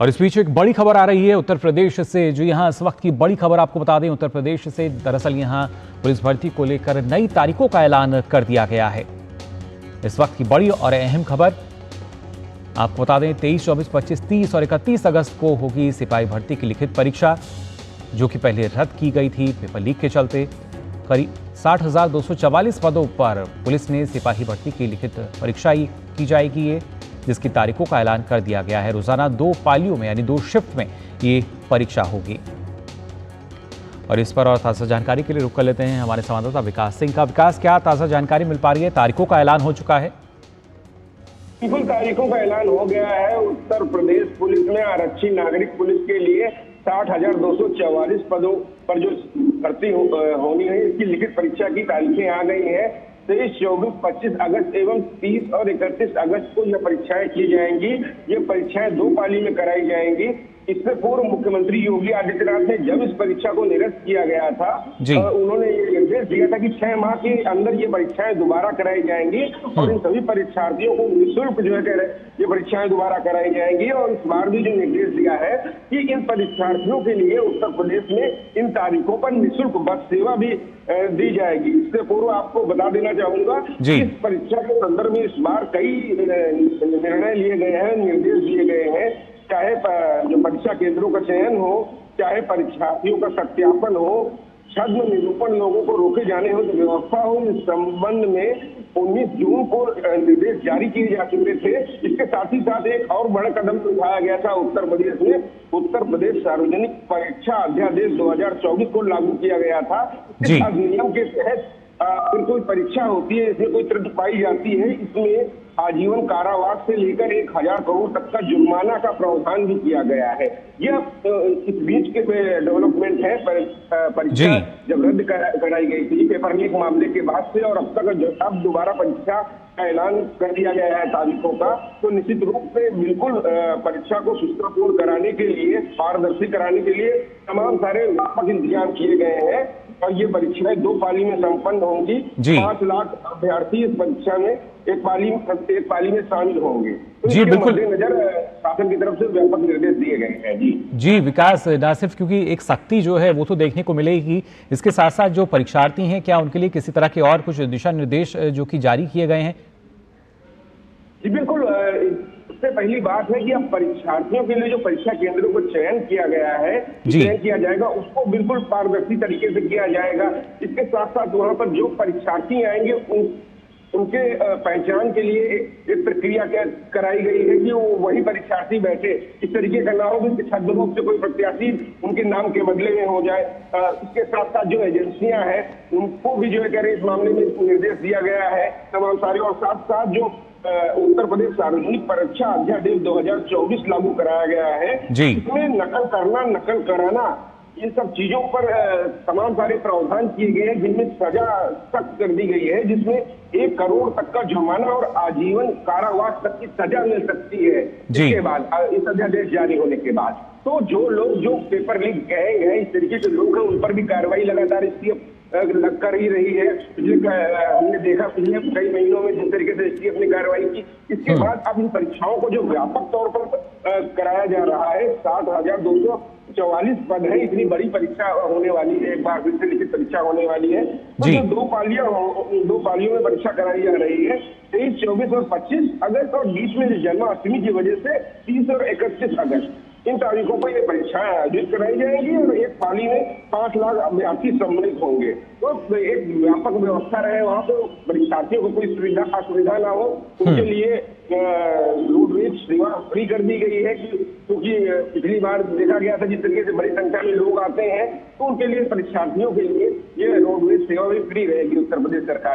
और इस बीच एक बड़ी खबर आ रही है उत्तर प्रदेश से। जो यहाँ इस वक्त की बड़ी खबर आपको बता दें, उत्तर प्रदेश से दरअसल यहाँ पुलिस भर्ती को लेकर नई तारीखों का ऐलान कर दिया गया है। इस वक्त की बड़ी और अहम खबर आपको बता दें, 23, 24, 25, 30 और 31 अगस्त को होगी सिपाही भर्ती की लिखित परीक्षा, जो कि पहले रद्द की गई थी पेपर लीक के चलते। करीब 60,244 पदों पर पुलिस ने सिपाही भर्ती की लिखित परीक्षा की जाएगी, जिसकी तारीखों का ऐलान कर दिया गया है। रोजाना 2 पालियों में यानी 2 शिफ्ट में ये परीक्षा होगी। और इस पर और ताज़ा जानकारी के लिए रुक कर लेते हैं हमारे संवाददाता विकास सिंह का। विकास, क्या ताज़ा जानकारी मिल पा रही है? तारीखों का ऐलान हो चुका है? बिल्कुल, तारीखों का ऐलान हो गया है। उत्तर प्रदेश पुलिस में आरक्षी नागरिक पुलिस के लिए 60,244 पदों पर जो भर्ती होनी है, इसकी लिखित परीक्षा की तारीखें आ गई हैं। 23, 24, 25 अगस्त एवं 30 और 31 अगस्त को यह परीक्षाएं की जाएंगी। ये परीक्षाएं 2 पाली में कराई जाएंगी। इससे पूर्व मुख्यमंत्री योगी आदित्यनाथ ने जब इस परीक्षा को निरस्त किया गया था, उन्होंने ये निर्देश दिया था कि 6 माह के अंदर ये परीक्षाएं दोबारा कराई जाएंगी और इन सभी परीक्षार्थियों को निःशुल्क जो है ये परीक्षाएं दोबारा कराई जाएंगी। और इस बार भी जो निर्देश दिया है कि इन परीक्षार्थियों के लिए उत्तर प्रदेश में इन तारीखों पर निःशुल्क बस सेवा भी दी जाएगी। इससे पूर्व आपको बता देना चाहूंगा कि इस परीक्षा के संदर्भ में इस बार कई निर्णय लिए गए हैं, निर्देश दिए गए हैं। चाहे जो परीक्षा केंद्रों का चयन हो, चाहे परीक्षार्थियों का सत्यापन हो, छद्म निरूपण लोगों को रोके जाने हो, व्यवस्था हो, इस संबंध में 19 जून को निर्देश जारी किए जा चुके थे। इसके साथ ही साथ एक और बड़ा कदम उठाया गया था उत्तर प्रदेश में। उत्तर प्रदेश सार्वजनिक परीक्षा अध्यादेश 2024 को लागू किया गया था। इस अधिनियम के तहत फिर कोई परीक्षा होती है, इसमें कोई त्रुटि पाई जाती है, इसमें आजीवन कारावास से लेकर 1,000 करोड़ तक का जुर्माना का प्रावधान भी किया गया है। यह इस बीच के डेवलपमेंट है। परीक्षा जब रद्द कराई गई थी पेपर लीक मामले के बाद से, और अब तक अब दोबारा परीक्षा का ऐलान कर दिया गया है तारीखों का, तो निश्चित रूप से बिल्कुल परीक्षा को सुष्ठुपूर्ण कराने के लिए, पारदर्शी कराने के लिए तमाम सारे व्यापक इंतजाम किए गए हैं। और ये परीक्षाएं 2 पाली में संपन्न होंगी। 5 लाख अभ्यर्थी इस परीक्षा में एक पाली में शामिल होंगे। तो जी बिल्कुल, नजर शासन की तरफ से व्यापक निर्देश दिए गए हैं। जी विकास, ना सिर्फ क्योंकि एक सख्ती जो है वो तो देखने को मिलेगी, इसके साथ साथ जो परीक्षार्थी हैं, क्या उनके लिए किसी तरह के और कुछ दिशा निर्देश जो कि जारी किए गए हैं? जी बिल्कुल, सबसे पहली बात है कि अब परीक्षार्थियों के लिए जो परीक्षा केंद्रों को चयन किया गया है, चयन किया जाएगा, उसको बिल्कुल पारदर्शी तरीके से किया जाएगा। इसके साथ साथ वहां पर जो परीक्षार्थी आएंगे उनके पहचान के लिए एक प्रक्रिया कराई गई है कि वो वही परीक्षार्थी बैठे। इस तरीके का ना हो कि छद्म रूप से कोई प्रत्याशी उनके नाम के बदले में हो जाए। इसके साथ साथ जो एजेंसियां हैं उनको भी जो है इस मामले में निर्देश दिया गया है तमाम सारे। और साथ साथ जो उत्तर प्रदेश सार्वजनिक परीक्षा अध्यादेश 2024 लागू कराया गया है, इसमें नकल करना, नकल कराना, इन सब चीजों पर तमाम सारे प्रावधान किए गए हैं, जिनमें सजा सख्त कर दी गई है, जिसमें 1 करोड़ तक का जुर्माना और आजीवन कारावास तक की सजा मिल सकती है इसके बाद, इस अध्यादेश जारी होने के बाद। तो जो लोग जो पेपर लीक गए हैं, इस तरीके के लोग हैं, उन पर भी कार्रवाई लगातार इसकी कर ही रही है। हमने देखा पिछले कई महीनों में जिस तरीके से इसकी अपनी कार्रवाई की। इसके बाद अब इन परीक्षाओं को जो व्यापक तौर पर कराया जा रहा है, 60,244 पद है, इतनी बड़ी परीक्षा होने वाली है, एक बार फिर से लिखित परीक्षा होने वाली है। तो जो 2 पालियों में परीक्षा कराई जा रही है, 23, 24 और 25 अगस्त, और बीच में जन्माष्टमी की वजह से 30 और 31 अगस्त, इन तारीखों पर ये परीक्षाएं आयोजित कराई जाएंगी। और एक पाली में 5 लाख अभ्यर्थी सम्मिलित होंगे। तो एक व्यापक व्यवस्था रहे वहां पर, परीक्षार्थियों को कोई असुविधा ना हो, उनके लिए रोडवेज सेवा फ्री कर दी गई है। क्योंकि पिछली बार देखा गया था जिस तरीके से बड़ी संख्या में लोग आते हैं, तो उनके लिए, परीक्षार्थियों के लिए ये रोडवेज सेवा भी फ्री रहेगी उत्तर प्रदेश सरकार